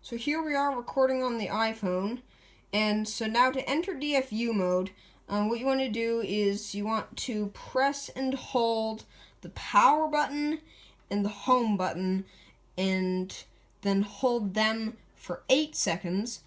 So here we are recording on the iPhone, and so now to enter DFU mode, what you want to do is you want to press and hold the power button and the home button, and then hold them for 8 seconds.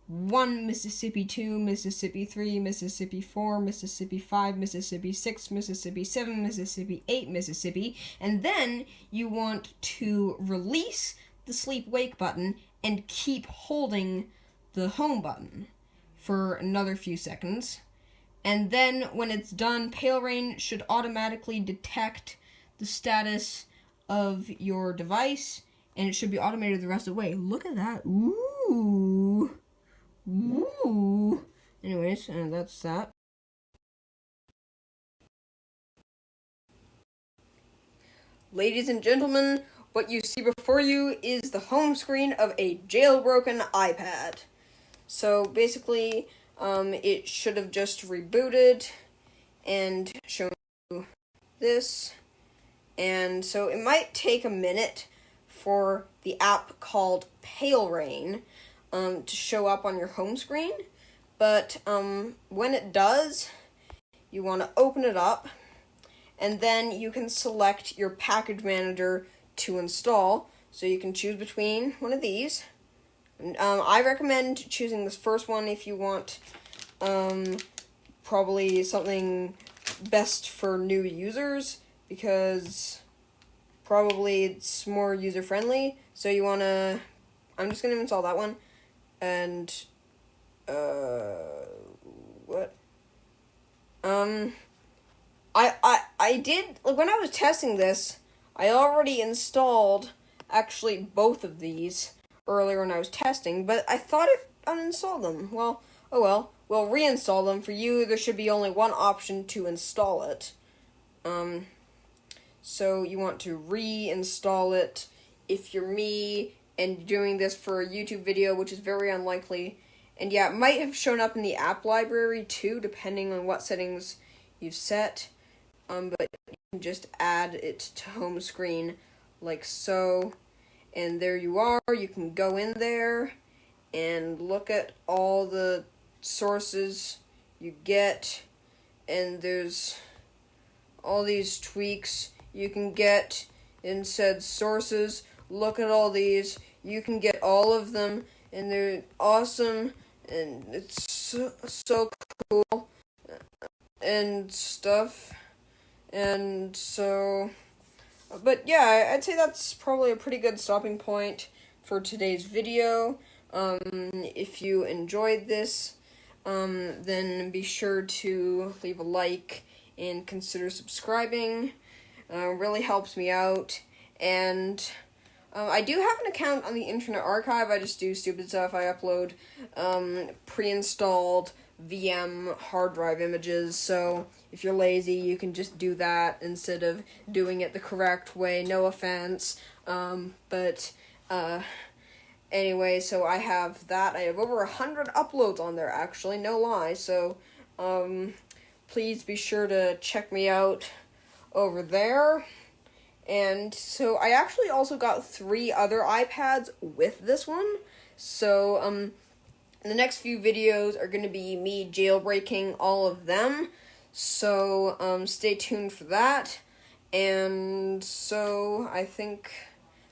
1 Mississippi, 2 Mississippi, 3 Mississippi, 4 Mississippi, 5 Mississippi, 6 Mississippi, 7 Mississippi, 8 Mississippi, and then you want to release the sleep-wake button and keep holding the home button for another few seconds. And then when it's done, Palera1n should automatically detect the status of your device, and it should be automated the rest of the way. Look at that. Ooh. Ooh. Anyways, that's that. Ladies and gentlemen, what you see before you is the home screen of a jailbroken iPad. So basically, it should have just rebooted and shown you this. And so it might take a minute for the app called Palera1n to show up on your home screen. But when it does, you want to open it up, and then you can select your package manager to install. So you can choose between one of these. And, I recommend choosing this first one if you want probably something best for new users, because probably it's more user-friendly. So you want to, I'm just going to install that one. And, what? I did, like, when I was testing this, I already installed, actually, both of these earlier when I was testing, but I thought it uninstalled them. Well, oh well. We'll reinstall them. For you, there should be only one option to install it. So you want to reinstall it if you're me and doing this for a YouTube video, which is very unlikely. And yeah, it might have shown up in the app library too, depending on what settings you've set. But you can just add it to home screen like so. And there you are. You can go in there and look at all the sources you get. And there's all these tweaks you can get in said sources. Look at all these. You can get all of them, and they're awesome, and it's so cool and stuff. And so, but yeah, I'd say that's probably a pretty good stopping point for today's video. If you enjoyed this, then be sure to leave a like and consider subscribing. Really helps me out. And I do have an account on the Internet Archive. I just do stupid stuff. I upload pre-installed VM hard drive images, so if you're lazy, you can just do that instead of doing it the correct way. No offense. But anyway, so I have that. I have over 100 uploads on there, actually, no lie. So please be sure to check me out over there. And so I actually also got 3 other iPads with this one. So the next few videos are going to be me jailbreaking all of them. So stay tuned for that. And so I think